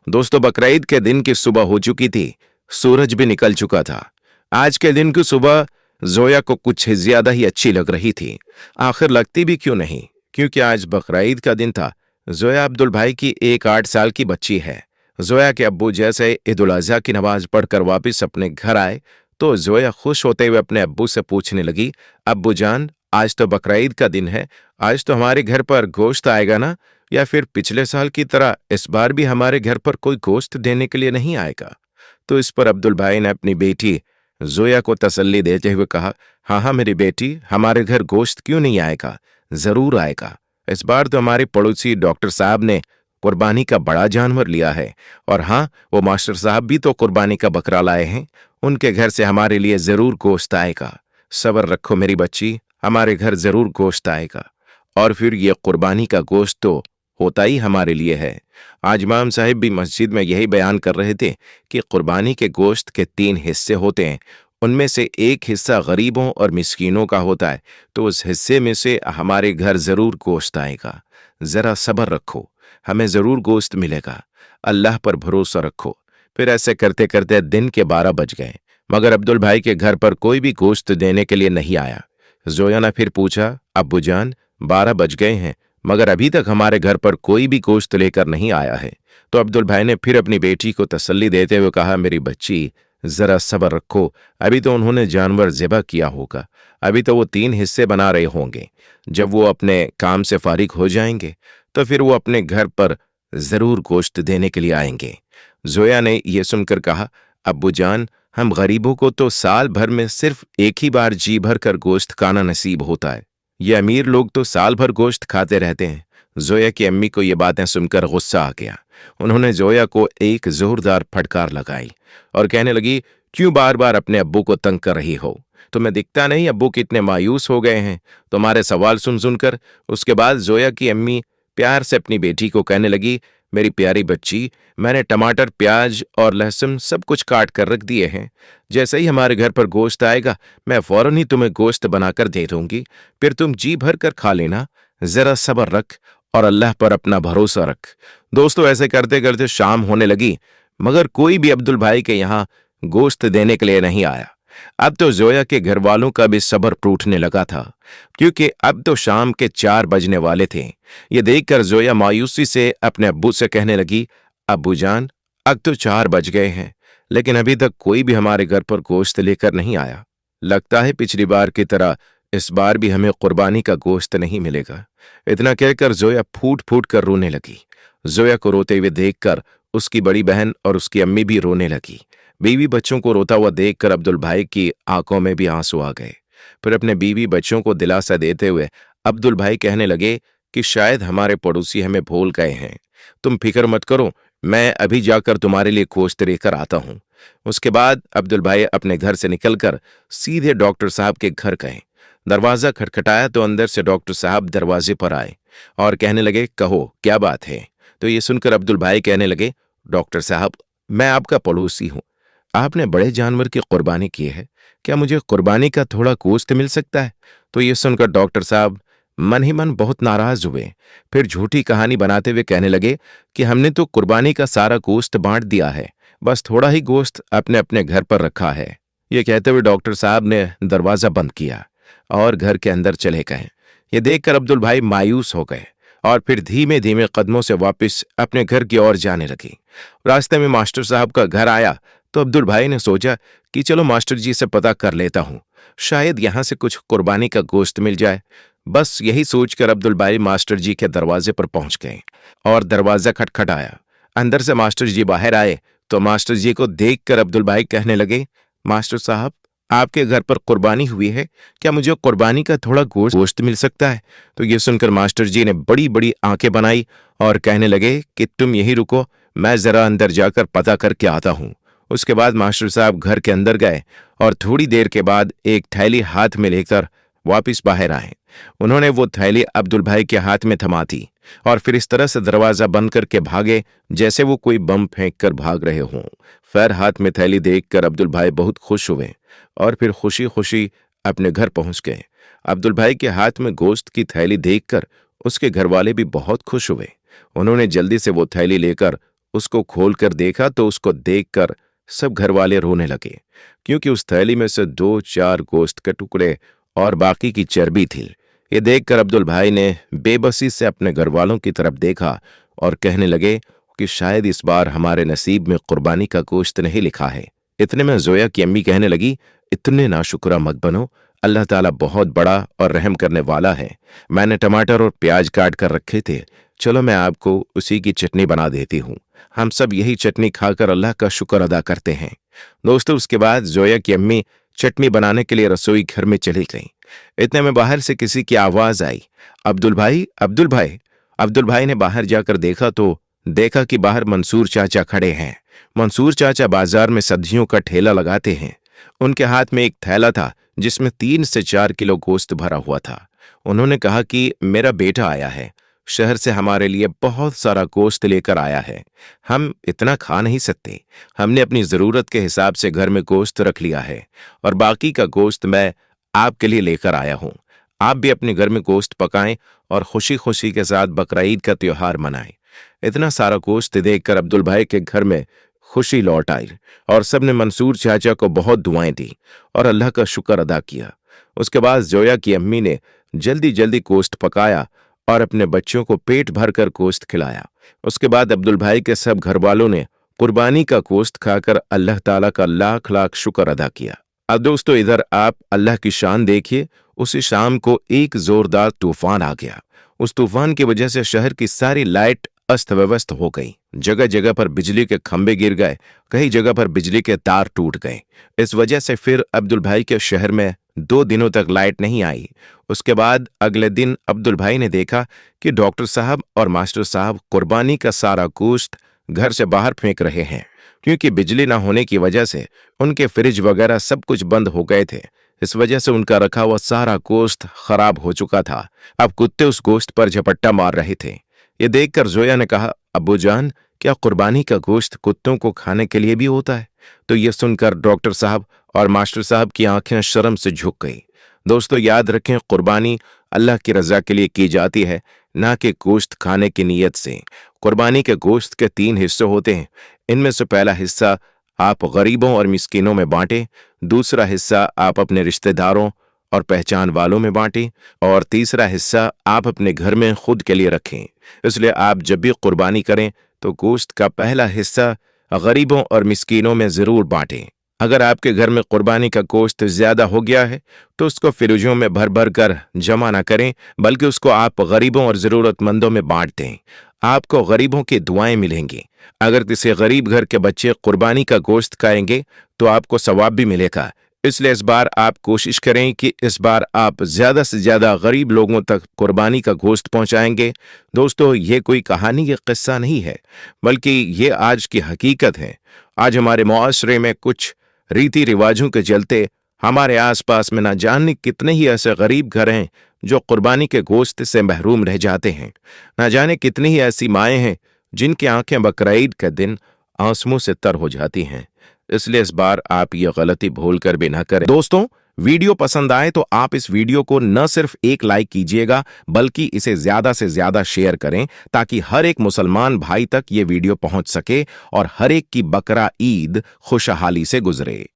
दोस्तों, बकरीद के दिन की सुबह हो चुकी थी। सूरज भी निकल चुका था। आज के दिन की सुबह जोया को कुछ ज्यादा ही अच्छी लग रही थी। आखिर लगती भी क्यों नहीं, क्योंकि आज बकरीद का दिन था। जोया अब्दुल भाई की एक 8 साल की बच्ची है। जोया के अब्बू जैसे ईद उल अजहा की नमाज पढ़कर वापस अपने घर आए तो जोया खुश होते हुए अपने अब्बू से पूछने लगी, अब्बू जान, आज तो बकरीद का दिन है। आज तो हमारे घर पर गोश्त आएगा ना? या फिर पिछले साल की तरह इस बार भी हमारे घर पर कोई गोश्त देने के लिए नहीं आएगा? तो इस पर अब्दुल भाई ने अपनी बेटी जोया को तसल्ली देते हुए कहा, हाँ हाँ मेरी बेटी, हमारे घर गोश्त क्यों नहीं आएगा, जरूर आएगा। इस बार तो हमारे पड़ोसी डॉक्टर साहब ने कुर्बानी का बड़ा जानवर लिया है। और हाँ, वो मास्टर साहब भी तो कुर्बानी का बकरा लाए हैं। उनके घर से हमारे लिए जरूर गोश्त आएगा। सब्र रखो मेरी बच्ची, हमारे घर जरूर गोश्त आएगा। और फिर ये कुर्बानी का गोश्त तो होता ही हमारे लिए है। आज इमाम साहिब भी मस्जिद में यही बयान कर रहे थे कि कुर्बानी के गोश्त के 3 हिस्से होते हैं। उनमें से एक हिस्सा गरीबों और मिस्कीनों का होता है, तो उस हिस्से में से हमारे घर जरूर गोश्त आएगा। जरा सब्र रखो, हमें जरूर गोश्त मिलेगा। अल्लाह पर भरोसा रखो। फिर ऐसे करते करते दिन के 12 बज गए, मगर अब्दुल भाई के घर पर कोई भी गोश्त देने के लिए नहीं आया। जोया ने फिर पूछा, अब्बू जान, 12 बज गए हैं, मगर अभी तक हमारे घर पर कोई भी गोश्त लेकर नहीं आया है। तो अब्दुल भाई ने फिर अपनी बेटी को तसल्ली देते हुए कहा, मेरी बच्ची, जरा सब्र रखो। अभी तो उन्होंने जानवर ज़िबह किया होगा। अभी तो वो 3 हिस्से बना रहे होंगे। जब वो अपने काम से फारिग हो जाएंगे तो फिर वो अपने घर पर जरूर गोश्त देने के लिए आएंगे। जोया ने यह सुनकर कहा, अब्बू जान, हम गरीबों को तो साल भर में सिर्फ एक ही बार जी भर कर गोश्त खाना नसीब होता है। ये अमीर लोग तो साल भर गोश्त खाते रहते हैं। जोया की अम्मी को ये बातें सुनकर गुस्सा आ गया। उन्होंने जोया को एक जोरदार फटकार लगाई और कहने लगी, क्यों बार बार अपने अब्बू को तंग कर रही हो? तुम्हें दिखता नहीं अब्बू कितने मायूस हो गए हैं तुम्हारे सवाल सुन सुनकर? उसके बाद जोया की अम्मी प्यार से अपनी बेटी को कहने लगी, मेरी प्यारी बच्ची, मैंने टमाटर, प्याज और लहसुन सब कुछ काट कर रख दिए हैं। जैसे ही हमारे घर पर गोश्त आएगा, मैं फौरन ही तुम्हें गोश्त बनाकर दे दूंगी। फिर तुम जी भर कर खा लेना। जरा सब्र रख और अल्लाह पर अपना भरोसा रख। दोस्तों, ऐसे करते करते शाम होने लगी, मगर कोई भी अब्दुल भाई के यहाँ गोश्त देने के लिए नहीं आया। अब तो जोया के घर वालों का भी सब्र टूटने लगा था, क्योंकि अब तो शाम के 4 बजने वाले थे। ये देखकर जोया मायूसी से अपने अब्बू से कहने लगी, अब्बू जान, अब तो 4 बज गए हैं, लेकिन अभी तक कोई भी हमारे घर पर गोश्त लेकर नहीं आया। लगता है पिछली बार की तरह इस बार भी हमें कुर्बानी का गोश्त नहीं मिलेगा। इतना कहकर जोया फूट फूट कर रोने लगी। जोया को रोते हुए देखकर उसकी बड़ी बहन और उसकी अम्मी भी रोने लगी। बीवी बच्चों को रोता हुआ देखकर अब्दुल भाई की आंखों में भी आंसू आ गए। फिर अपने बीवी बच्चों को दिलासा देते हुए अब्दुल भाई कहने लगे कि शायद हमारे पड़ोसी हमें भूल गए हैं। तुम फिक्र मत करो, मैं अभी जाकर तुम्हारे लिए गोश्त लेकर आता हूं। उसके बाद अब्दुल भाई अपने घर से निकलकर सीधे डॉक्टर साहब के घर गए। दरवाजा खटखटाया तो अंदर से डॉक्टर साहब दरवाजे पर आए और कहने लगे, कहो क्या बात है? तो ये सुनकर अब्दुल भाई कहने लगे, डॉक्टर साहब, मैं आपका पड़ोसी हूं। आपने बड़े जानवर की कुर्बानी की है, क्या मुझे कुर्बानी का थोड़ा गोश्त मिल सकता है? तो ये सुनकर डॉक्टर साहब मन ही मन बहुत नाराज हुए। फिर झूठी कहानी बनाते हुए कहने लगे कि हमने तो कुर्बानी का सारा गोश्त बांट दिया है, बस थोड़ा ही गोश्त अपने अपने घर पर रखा है। ये कहते हुए डॉक्टर साहब ने दरवाजा बंद किया और घर के अंदर चले गए। ये देखकर अब्दुल भाई मायूस हो गए और फिर धीमे धीमे कदमों से वापस अपने घर की ओर जाने लगी। रास्ते में मास्टर साहब का घर आया तो अब्दुल भाई ने सोचा कि चलो मास्टर जी से पता कर लेता हूं, शायद यहां से कुछ कुर्बानी का गोश्त मिल जाए। बस यही सोचकर अब्दुल भाई मास्टर जी के दरवाजे पर पहुंच गए और दरवाजा खटखटाया। अंदर से मास्टर जी बाहर आए तो मास्टर जी को देखकर अब्दुल भाई कहने लगे, मास्टर साहब, आपके घर पर कुर्बानी हुई है, क्या मुझे कुर्बानी का थोड़ा गोश्त मिल सकता है? तो ये सुनकर मास्टर जी ने बड़ी बड़ी आंखें बनाई और कहने लगे कि तुम यहीं रुको, मैं जरा अंदर जाकर पता करके आता हूं। उसके बाद मास्टर साहब घर के अंदर गए और थोड़ी देर के बाद एक थैली हाथ में लेकर वापस बाहर आए। उन्होंने वो थैली अब्दुल भाई के हाथ में थमा दी और फिर इस तरह से दरवाजा बंद करके भागे जैसे वो कोई बम फेंक कर भाग रहे हों। खैर, हाथ में थैली देखकर अब्दुल भाई बहुत खुश हुए और फिर खुशी खुशी अपने घर पहुंच गए। अब्दुल भाई के हाथ में गोश्त की थैली देखकर उसके घर वाले भी बहुत खुश हुए। उन्होंने जल्दी से वो थैली लेकर उसको खोलकर देखा तो उसको देखकर सब घर वाले रोने लगे, क्योंकि उस थैली में से 2-4 गोश्त के टुकड़े और बाकी की चर्बी थी। ये देखकर अब्दुल भाई ने बेबसी से अपने घर वालों की तरफ देखा और कहने लगे कि शायद इस बार हमारे नसीब में कुर्बानी का गोश्त नहीं लिखा है। इतने में जोया की अम्मी कहने लगी, इतने नाशुक्रा मत बनो, अल्लाह ताला बहुत बड़ा और रहम करने वाला है। मैंने टमाटर और प्याज काट कर रखे थे, चलो मैं आपको उसी की चटनी बना देती हूँ। हम सब यही चटनी खाकर अल्लाह का शुक्र अदा करते हैं। दोस्तों, उसके बाद जोया की अम्मी चटनी बनाने के लिए रसोई घर में चली गई। इतने में बाहर से किसी की आवाज आई, अब्दुल भाई, अब्दुल भाई। अब्दुल भाई ने बाहर जाकर देखा तो देखा कि बाहर मंसूर चाचा खड़े हैं। मंसूर चाचा बाजार में सब्जियों का ठेला लगाते हैं। उनके हाथ में एक थैला था जिसमें 3 से 4 किलो गोश्त भरा हुआ था। उन्होंने कहा कि मेरा बेटा आया है, शहर से हमारे लिए बहुत सारा गोश्त लेकर आया है। हम इतना खा नहीं सकते। हमने अपनी जरूरत के हिसाब से घर में गोश्त रख लिया है और बाकी का गोश्त मैं आपके लिए लेकर आया हूं। आप भी अपने घर में गोश्त पकाएं और खुशी खुशी के साथ बकरा ईद का त्योहार मनाएं। इतना सारा गोश्त देखकर अब्दुल भाई के घर में खुशी लौट आई और सबने मंसूर चाचा को बहुत दुआएं दी और अल्लाह का शुक्र अदा किया। उसके बाद जोया की अम्मी ने जल्दी जल्दी गोश्त पकाया और अपने बच्चों को पेट भरकर गोश्त खिलाया। उसके बाद अब्दुल भाई के सब घर वालों ने कुर्बानी का गोश्त खाकर अल्लाह ताला का लाख लाख शुक्र अदा किया। अब दोस्तों, इधर आप अल्लाह की शान देखिए। उसी शाम को एक जोरदार तूफान आ गया। उस तूफान की वजह से शहर की सारी लाइट अस्त व्यस्त हो गई। जगह जगह पर बिजली के खंभे गिर गए, कई जगह पर बिजली के तार टूट गए। इस वजह से फिर अब्दुल भाई के शहर में 2 दिनों तक लाइट नहीं आई। उसके बाद अगले दिन अब्दुल भाई ने देखा कि डॉक्टर साहब और मास्टर साहब कुर्बानी का सारा गोश्त घर से बाहर फेंक रहे हैं, क्योंकि बिजली ना होने की वजह से उनके फ्रिज वगैरह सब कुछ बंद हो गए थे। इस वजह से उनका रखा हुआ सारा गोश्त खराब हो चुका था। अब कुत्ते उस गोश्त पर झपट्टा मार रहे थे। ये देखकर जोया ने कहा, अब्बू जान, क्या कुर्बानी का गोश्त कुत्तों को खाने के लिए भी होता है? तो ये सुनकर डॉक्टर साहब और मास्टर साहब की आंखें शर्म से झुक गई। दोस्तों, याद रखें, कुर्बानी अल्लाह की रजा के लिए की जाती है, ना कि गोश्त खाने की नीयत से। कुर्बानी के गोश्त के 3 हिस्से होते हैं। इनमें से पहला हिस्सा आप गरीबों और मिस्कीनों में बांटें, दूसरा हिस्सा आप अपने रिश्तेदारों और पहचान वालों में बांटें और तीसरा हिस्सा आप अपने घर में खुद के लिए रखें। इसलिए आप जब भी कुर्बानी करें तो गोश्त का पहला हिस्सा गरीबों और मिस्कीनों में जरूर बांटें। अगर आपके घर में कुर्बानी का गोश्त ज्यादा हो गया है तो उसको फ्रिजों में भर भर कर जमा ना करें, बल्कि उसको आप गरीबों और जरूरतमंदों में बांट दें। आपको गरीबों की दुआएं मिलेंगी। अगर किसी गरीब घर के बच्चे कुर्बानी का गोश्त खाएंगे तो आपको सवाब भी मिलेगा। इसलिए इस बार आप कोशिश करें कि इस बार आप ज्यादा से ज्यादा गरीब लोगों तक कुर्बानी का गोश्त पहुंचाएंगे। दोस्तों, ये कोई कहानी या किस्सा नहीं है, बल्कि ये आज की हकीकत है। आज हमारे मुआशरे में कुछ रीति रिवाजों के चलते हमारे आसपास में न जाने कितने ही ऐसे गरीब घर हैं जो कुर्बानी के गोश्त से महरूम रह जाते हैं। न जाने कितनी ही ऐसी माएँ हैं जिनकी आंखें बकरा ईद के दिन आंसुओं से तर हो जाती हैं। इसलिए इस बार आप ये गलती भूल कर भी ना करें। दोस्तों, वीडियो पसंद आए तो आप इस वीडियो को न सिर्फ एक लाइक कीजिएगा, बल्कि इसे ज्यादा से ज्यादा शेयर करें, ताकि हर एक मुसलमान भाई तक ये वीडियो पहुंच सके और हर एक की बकरा ईद खुशहाली से गुजरे।